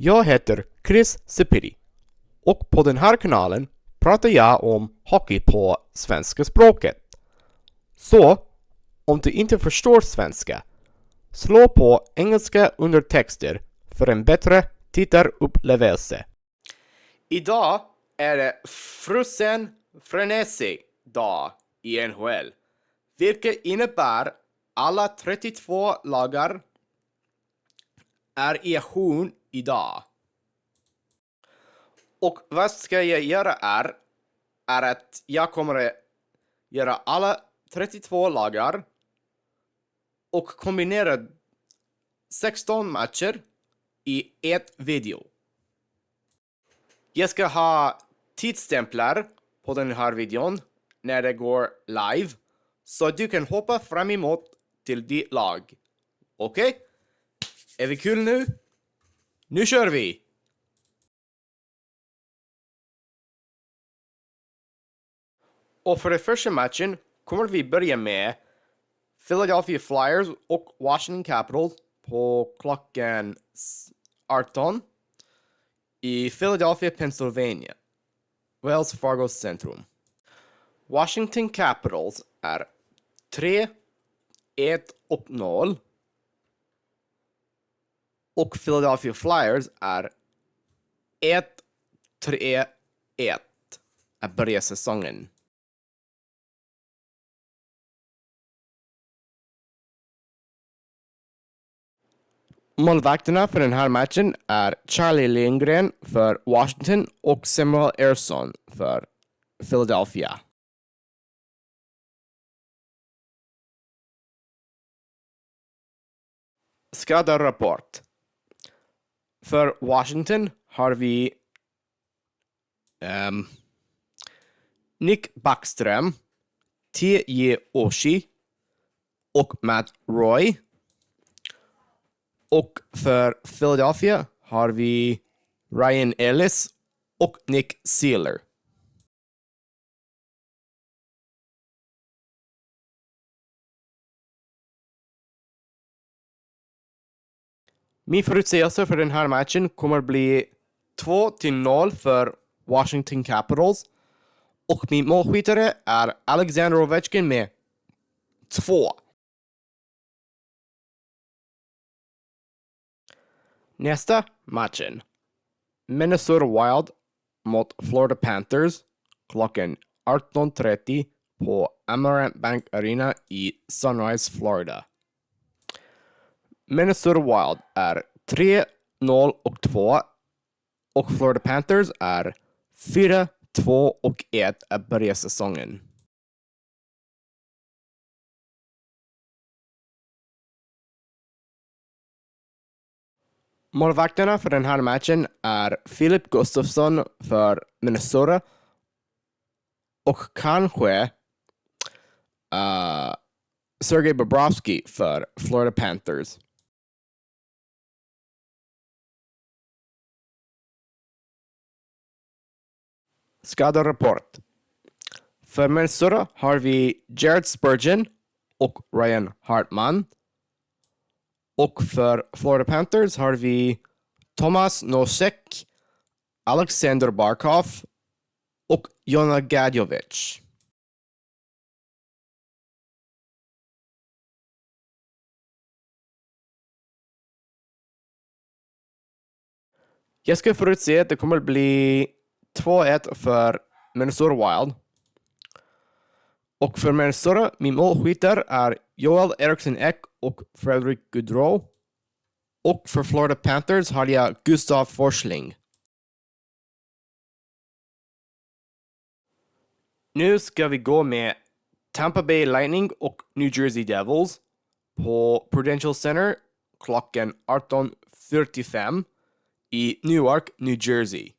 Jag heter Chris Sepiri och på den här kanalen pratar jag om hockey på svenska språket. Så, om du inte förstår svenska, slå på engelska undertexter för en bättre tittarupplevelse. Idag är det frusen frenesi-dag i NHL, vilket innebär alla 32 lagar är i aktion idag. Och vad ska jag göra är att jag kommer att göra alla 32 lagar och kombinera 16 matcher i ett video. Jag ska ha tidsstämplar på den här videon när det går live, så du kan hoppa fram emot till ditt lag. Okej? Är vi kul nu? Nu kör vi! Och för den första matchen kommer vi börja med Philadelphia Flyers och Washington Capitals på klockan 18 i Philadelphia, Pennsylvania, Wells Fargo centrum. Washington Capitals är 3-1-0 och Philadelphia Flyers är 1-3-1 att börja säsongen. Målvakterna för den här matchen är Charlie Lindgren för Washington och Samuel Ersson för Philadelphia. Skadarapport. För Washington har vi Nick Backström, T.J. Oshie och Matt Roy. Och för Philadelphia har vi Ryan Ellis och Nick Sealer. Min förutsägelse för den här matchen kommer bli 2-0 för Washington Capitals. Och min målskyttare är Alexander Ovechkin med 2. Nästa matchen. Minnesota Wild mot Florida Panthers klockan 18:30 på Amerant Bank Arena i Sunrise, Florida. Minnesota Wild är 3-0-2 och Florida Panthers är 4-2-1 att börja säsongen. Målvakterna för den här matchen är Philip Gustafsson för Minnesota och kanske Sergej Bobrovsky för Florida Panthers. Skadarapport. För Minnesota har vi Jared Spurgeon och Ryan Hartman. Och för Florida Panthers har vi Tomas Nosek, Alexander Barkov och Jona Gadjovic. Jag ska förutse att det kommer bli 2-1 för Minnesota Wild. Och för Minnesota, min målskyttar är Joel Eriksson Ek och Frederick Gaudreau. Och för Florida Panthers har jag Gustav Forsling. Nu ska vi gå med Tampa Bay Lightning och New Jersey Devils på Prudential Center klockan 18:45 i Newark, New Jersey.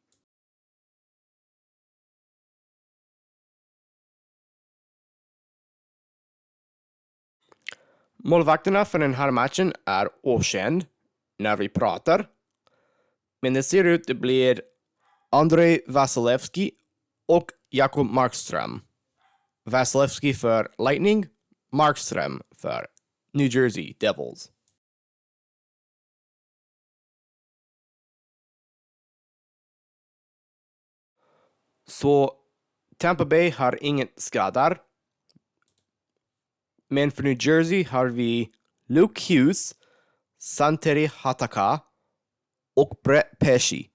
Målvakterna för den här matchen är okänd när vi pratar, men det ser ut att det blir Andrei Vasilevsky och Jakob Markström. Vasilevsky för Lightning, Markström för New Jersey Devils. Så Tampa Bay har ingen skador. Men för New Jersey har vi Luke Hughes, Santeri Hataka och Brett Pesci.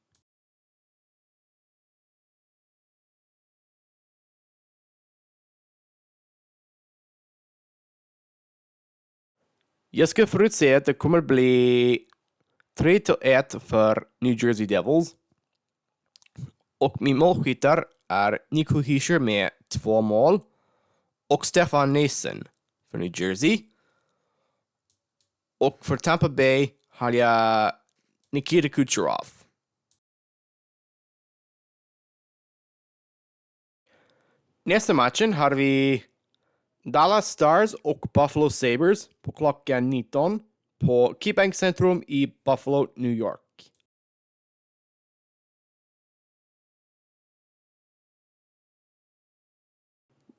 Jag ska förutse att det kommer bli 3-1 för New Jersey Devils. Och min målskyttar är Nico Hischier med 2 mål. Och Stefan Nielsen för New Jersey. Och för Tampa Bay har jag Nikita Kucherov. Nästa matchen har vi Dallas Stars och Buffalo Sabres på klockan 19 på KeyBank Centrum i Buffalo, New York.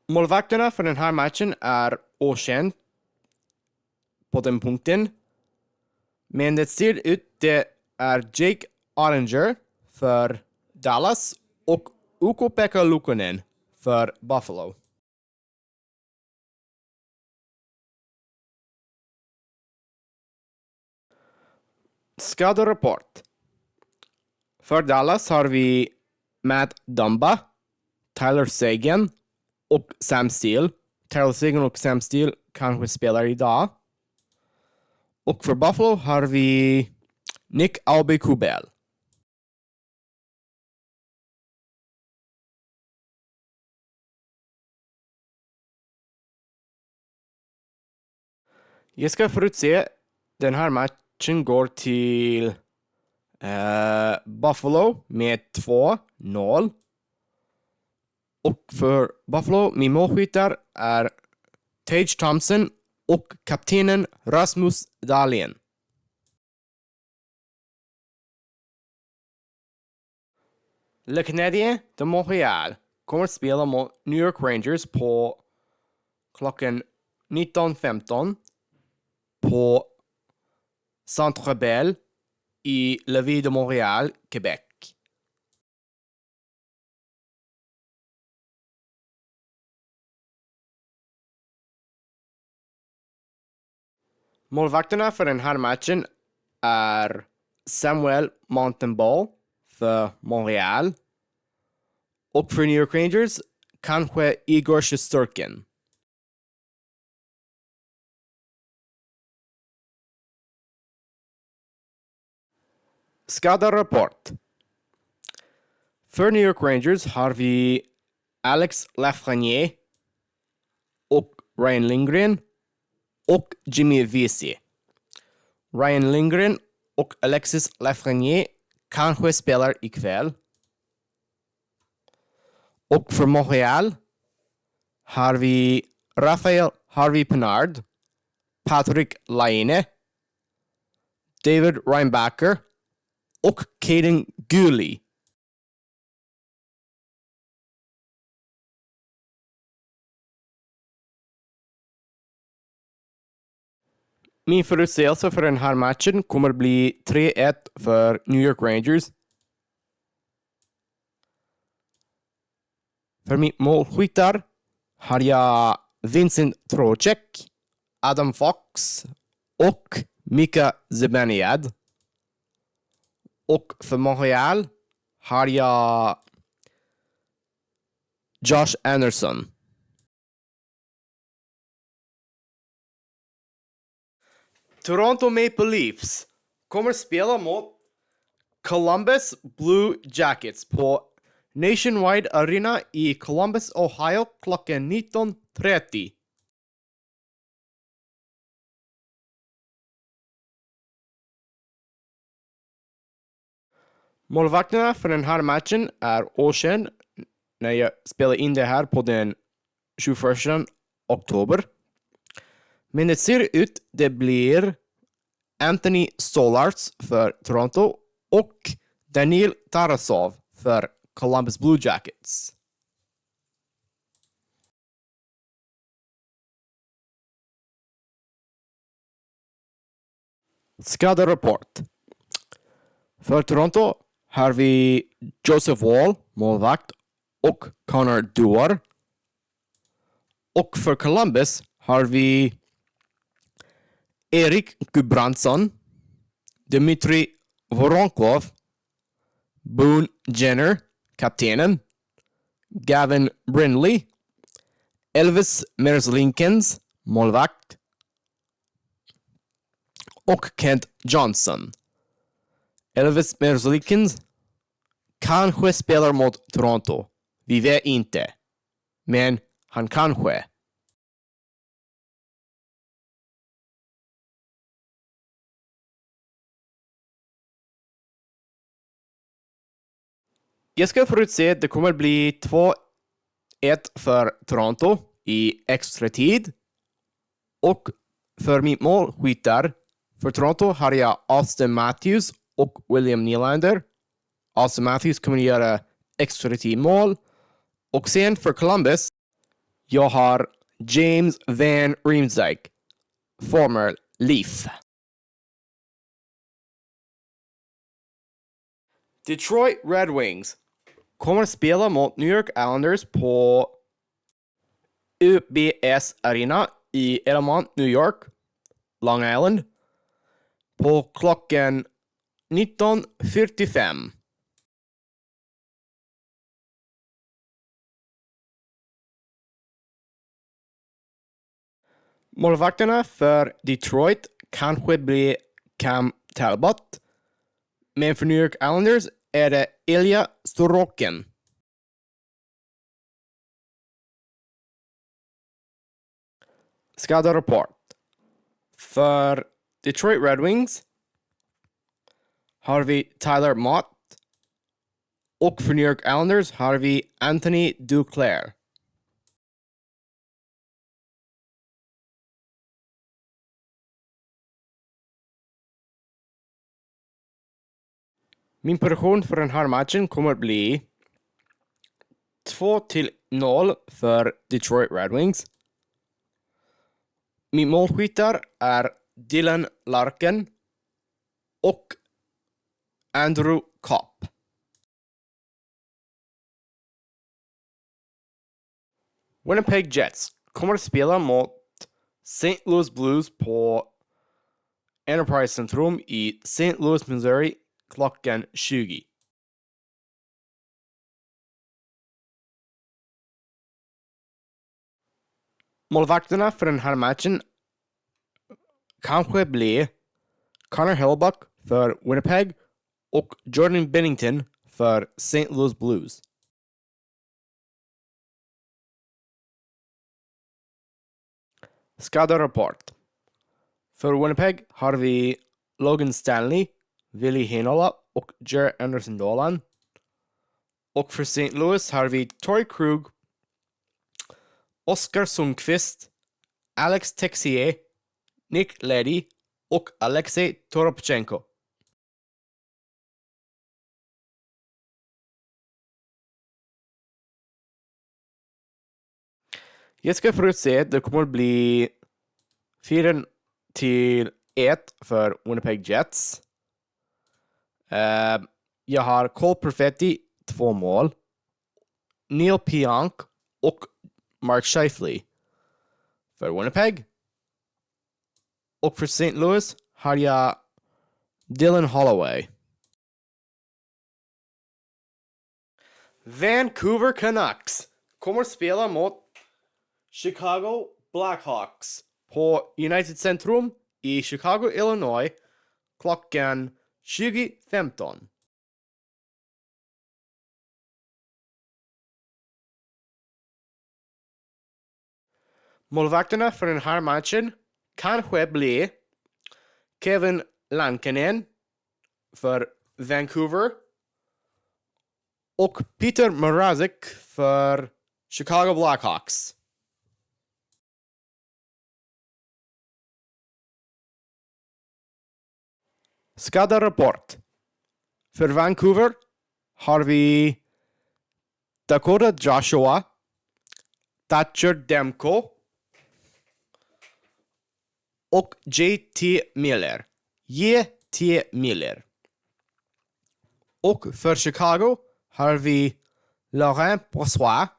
Målvakterna för den här matchen är okänd på den punkten. Men det ser ut det är Jake Ottinger för Dallas och Ukko-Pekka Luukkonen för Buffalo. Skaderapport. För Dallas har vi Matt Dumba, Tyler Seguin och Sam Steele. Tyler Seguin och Sam Steele kanske spelar idag. Och för Buffalo har vi Nick Aube-Kubel. Jag ska förutse den här matchen går till Buffalo med 2-0. Och för Buffalo, min målskyttar är Tage Thompson och kaptenen Rasmus Dahlin. Le Canadien de Montréal kommer spela mot New York Rangers på klockan 19:15 på Centre Bell i La Ville de Montréal, Quebec. Målvakterna för den här matchen är Samuel Montembeault för Montréal och för New York Rangers kanske Igor Shesterkin. Skaderapport. För New York Rangers har vi Alex Lafreniere och Ryan Lindgren och Jimmy Vesey. Ryan Lindgren och Alexis Lafreniere kanske spelar ikväll. Och för Montreal har vi Raphael Harvey-Pinard, Patrick Laine, David Reinbacher och Caden Gulli. Min förutsägelse för den här matchen kommer bli 3-1 för New York Rangers. För mitt målskyttar har jag Vincent Trocheck, Adam Fox och Mika Zibanejad. Och för Montreal har jag Josh Anderson. Toronto Maple Leafs kommer spela mot Columbus Blue Jackets på Nationwide Arena i Columbus, Ohio klockan 19:30. Målvakterna för den här matchen är okänd när jag spelar in det här på den 21 oktober. Men det ser ut det blir Anthony Stolarz för Toronto och Daniil Tarasov för Columbus Blue Jackets. Skaderapport. För Toronto har vi Joseph Woll, målvakt, och Connor Dewar. Och för Columbus har vi Erik Gudbrandsson, Dmitri Voronkov, Boone Jenner, kaptenen, Gavin Brindley, Elvis Merzlinkens, målvakt, och Kent Johnson. Elvis Merzlinkens kanske spelar mot Toronto. Vi vet inte. Men han kanske. Jag ska förutse att det kommer bli 2-1 för Toronto i extra tid. Och för mitt målskyttar för Toronto har jag Austin Matthews och William Nylander. Austin Matthews kommer göra extra tid-mål. Och sen för Columbus, jag har James Van Riemsdyk, former Leaf. Detroit Red Wings kommer spela mot New York Islanders på UBS Arena i Element, New York, Long Island, på klockan 19:45. Målvakterna för Detroit kanske blir Cam Talbot, men för New York Islanders är det Ilja Sorokin. Skaderapport. För Detroit Red Wings har vi Tyler Mott, och för New York Islanders har vi Anthony Duclair. Min prediction för den här matchen kommer att bli 2-0 för Detroit Red Wings. Min målskyttar är Dylan Larkin och Andrew Kopp. Winnipeg Jets kommer att spela mot St. Louis Blues på Enterprise Centrum i St. Louis, Missouri klockan 20. Målvakterna för den här matchen kanske blir Connor Hellebuyck för Winnipeg och Jordan Binnington för St. Louis Blues. Skaderapport. För Winnipeg har vi Logan Stanley, Willie Heinola och Jer Anderson Dolan. Och för St. Louis har vi Torrey Krug, Oskar Sundqvist, Alex Texier, Nick Leddy och Alexei Toropchenko. Jag ska förutse att det kommer att bli 4-1 för Winnipeg Jets. Jag har Cole Perfetti 2 mål, Neil Pionk och Mark Scheifele för Winnipeg. Och för St. Louis har jag Dylan Holloway. Vancouver Canucks kommer att spela mot Chicago Blackhawks på United Centrum i Chicago, Illinois klockan 20:15. Målvakterna för den här matchen kanske blir Kevin Lankinen för Vancouver och Peter Mrazek för Chicago Blackhawks. Skaderapport. För Vancouver har vi Dakota Joshua, Thatcher Demko och JT Miller. Och för Chicago har vi Laurent Brossoit,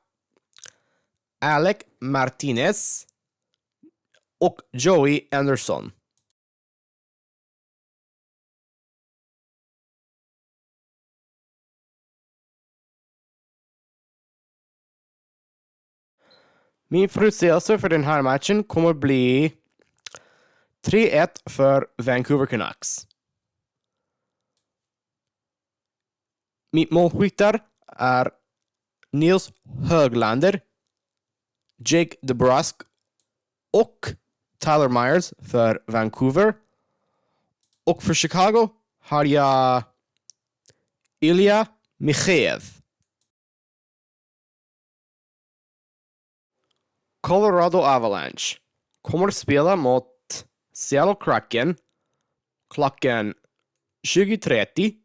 Alec Martinez och Joey Anderson. Min förutsägelse för den här matchen kommer bli 3-1 för Vancouver Canucks. Mitt målskyttar är Nils Höglander, Jake DeBrusk och Tyler Myers för Vancouver. Och för Chicago har jag Ilya Mikheyev. Colorado Avalanche kommer spela mot Seattle-Kraken klockan 20:30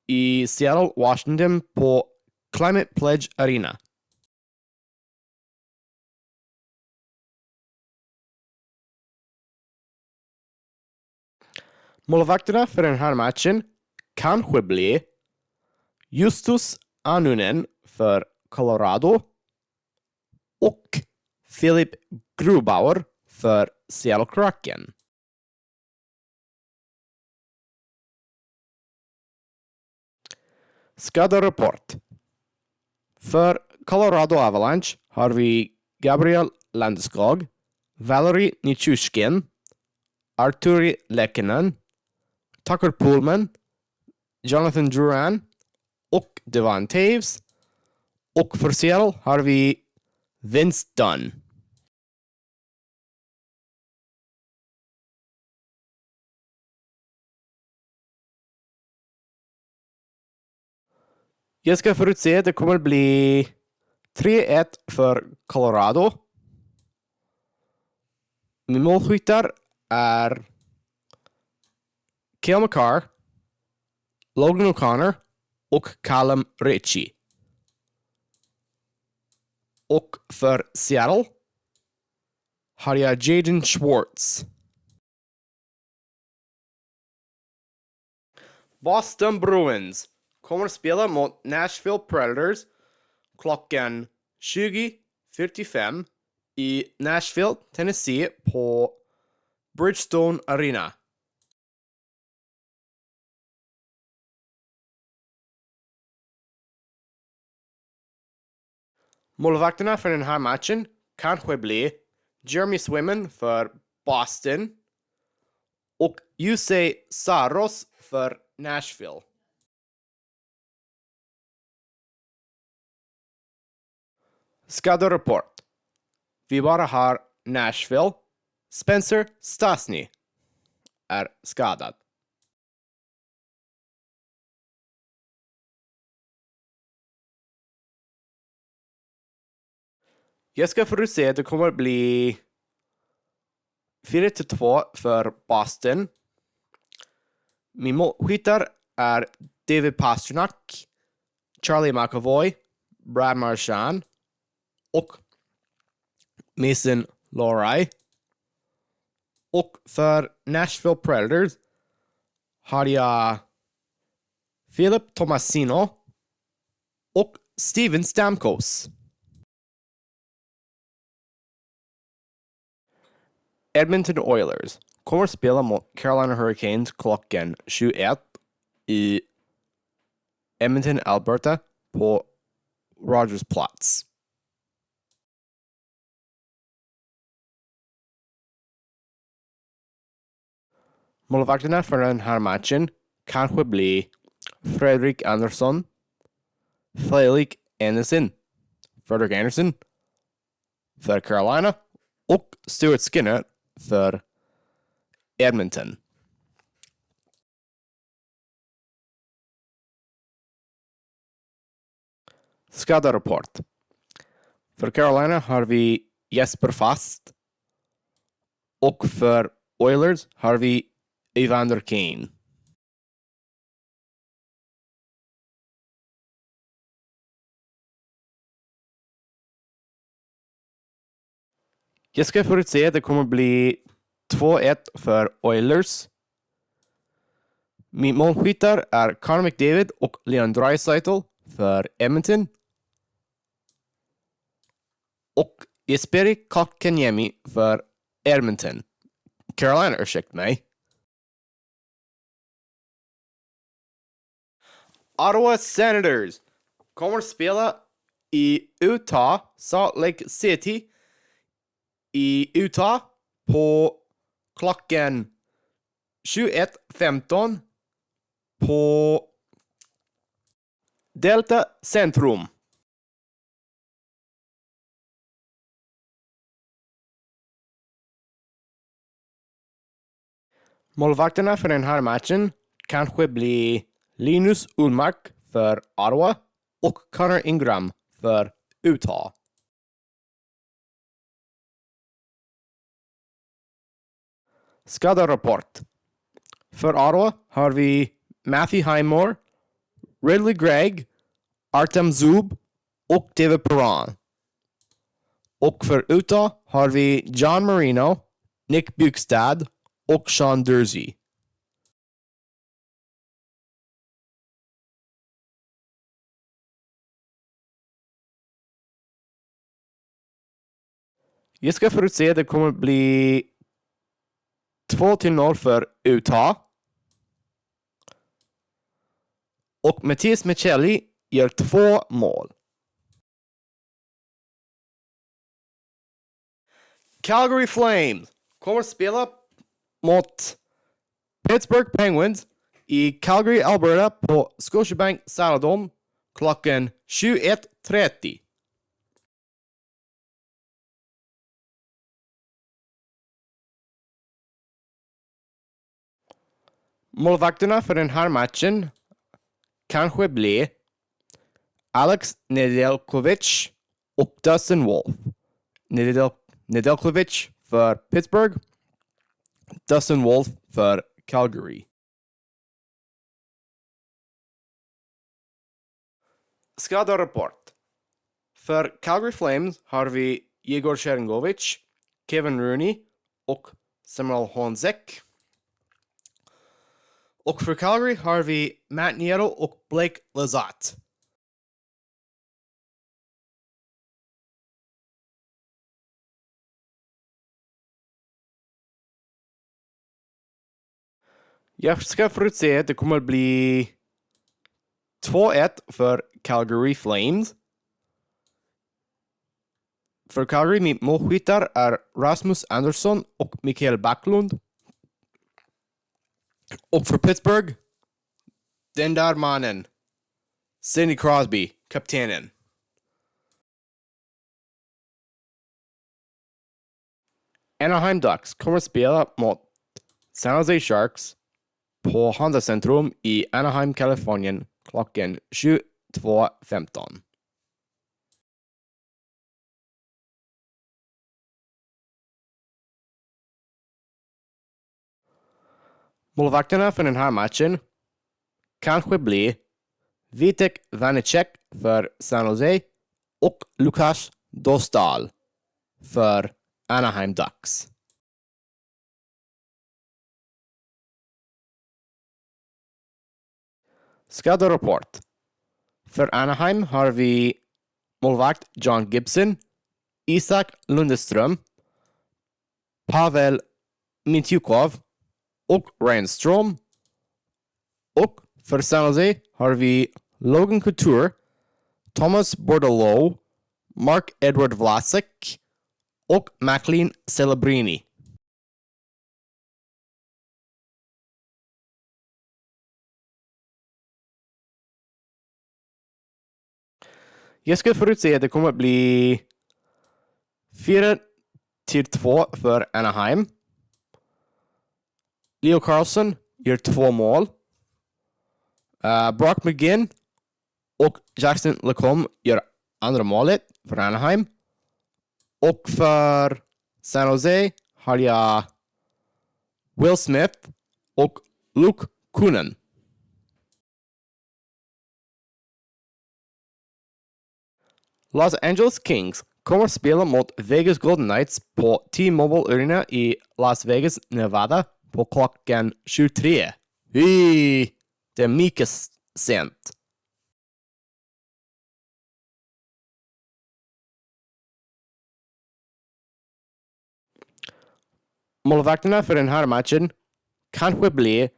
i Seattle, Washington på Climate Pledge Arena. Målvakterna för den här matchen kanske blir Justus Annunen för Colorado och Philip Grubauer för Seattle Kraken. Skaderapport. För Colorado Avalanche har vi Gabriel Landeskog, Valerie Nichushkin, Arturi Lehkonen, Tucker Pullman, Jonathan Duran och Devon Taves. Och för Seattle har vi Vince Dunn. Jag ska förutse att det kommer bli 3-1 för Colorado. Min målskyttar är Cale Makar, Logan O'Connor och Callum Ritchie. Och för Seattle har jag Jaden Schwartz. Boston Bruins kommer spela mot Nashville Predators klockan 20:45 i Nashville, Tennessee på Bridgestone Arena. Målvakterna för den här matchen kanske blir Jeremy Swimmen för Boston och Jussi Saros för Nashville. Skaderapport. Vi bara har Nashville. Spencer Stastny är skadad. Jag ska förutse att det kommer bli 4-2 för Boston. Min målskyttar är David Pastrnak, Charlie McAvoy, Brad Marchand och Mason Lohrei. Och för Nashville Predators har jag Philip Tomasino och Steven Stamkos. Edmonton Oilers kommer spela mot Carolina Hurricanes klockan 21 i Edmonton, Alberta på Rogers Platz. Målvakterna för den här matchen kanske blir Fredrik Andersson, Fredrik Anderson för Carolina och Stuart Skinner för Edmonton. Skaderapport. För Carolina har vi Jesper Fast och för Oilers har vi Evander Kane. Jag ska förutse att det kommer bli 2-1 för Oilers. Min målskyttar är Connor McDavid och Leon Draisaitl för Edmonton. Och Jesperi Kotkaniemi för Edmonton. Carolina, ursäkta mig. Ottawa Senators kommer spela i Utah, Salt Lake City i Utah på klockan 21:15 på Delta Centrum. Målvakterna för den här matchen kanske blir Linus Ullmark för Ottawa och Connor Ingram för Utah. Skadarapport. För Ottawa har vi Matthew Highmore, Ridley Gregg, Artem Zub och David Perron. Och för Utah har vi John Marino, Nick Bukestad och Sean Durzi. Jag ska förutse att det kommer bli 2-0 för Utah. Och Mattias Michelli gör 2 mål. Calgary Flames kommer spela mot Pittsburgh Penguins i Calgary, Alberta på Scotiabank Saladom klockan 21:30. Målvakterna för den här matchen kanske blir Alex Nedeljkovic och Dustin Wolf. Nedeljkovic för Pittsburgh, Dustin Wolf för Calgary. Skadarapport. För Calgary Flames har vi Igor Sharangovich, Kevin Rooney och Samuel Honzek. Och för Calgary har vi Matt Nieto och Blake Lizotte. Jag ska förutse att det kommer bli 2-1 för Calgary Flames. För Calgary, mitt målskyttar är Rasmus Andersson och Mikael Backlund. Och för Pittsburgh, den där mannen, Sidney Crosby, kaptenen. Anaheim Ducks kommer spela mot San Jose Sharks på Honda Centrum i Anaheim, Kalifornien klockan 22:15. Målvakterna för den här matchen kanske blir Vitek Vanecek för San Jose och Lukas Dostal för Anaheim Ducks. Skadarapport. För Anaheim har vi målvakt John Gibson, Isak Lundeström, Pavel Mintyukov och Ryan Strome. Och för San Jose har vi Logan Couture, Thomas Bordelot, Mark Edward Vlasic och Maclean Celebrini. Jag ska förutse att det kommer att bli 4-2 för Anaheim. Leo Carlson gör 2 mål. Brock McGinn och Jackson Lacombe gör andra målet för Anaheim. Och för San Jose har jag Will Smith och Luke Kunin. Los Angeles Kings kommer spela mot Vegas Golden Knights på T-Mobile Arena i Las Vegas, Nevada på klockan 23. Det är mycket sent. målvakterna för den här matchen kanske blir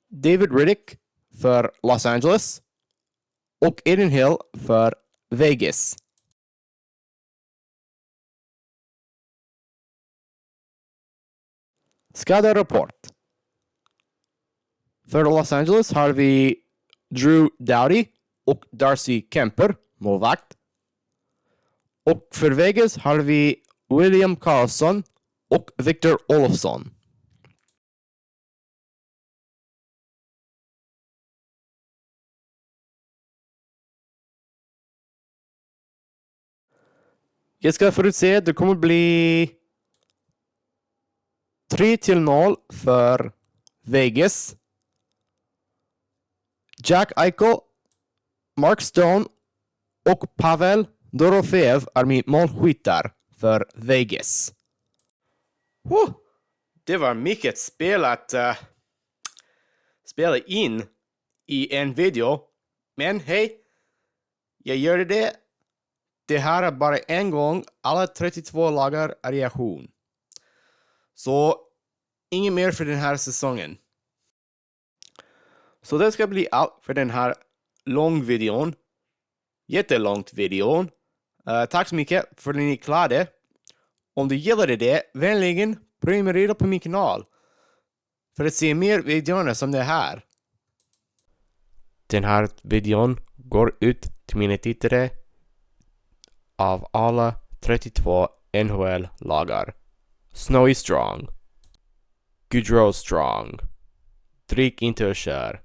David Riddick för Los Angeles och Aiden Hill för Vegas. Skaderapport. För Los Angeles har vi Drew Doughty och Darcy Kemper, målvakt. Och för Vegas har vi William Karlsson och Victor Olofsson. Jag ska förutse att det kommer bli 3-0 för Vegas. Jack Eichel, Mark Stone och Pavel Dorofeev är min målskyttar för Vegas. Det var mycket spel att spela in i en video. Men hej, jag gör det. Det här är bara en gång alla 32 lagar är i aktion. Så inget mer för den här säsongen. Så det ska bli allt för den här långvideon. Jättelångt videon. Tack så mycket för att ni klarade. Om du gillade det, vänligen prenumerera på min kanal för att se mer videor som det här. Den här videon går ut till mina tittare av alla 32 NHL-lagar. Snowy Strong. Goodrow Strong. Drick inte och kör.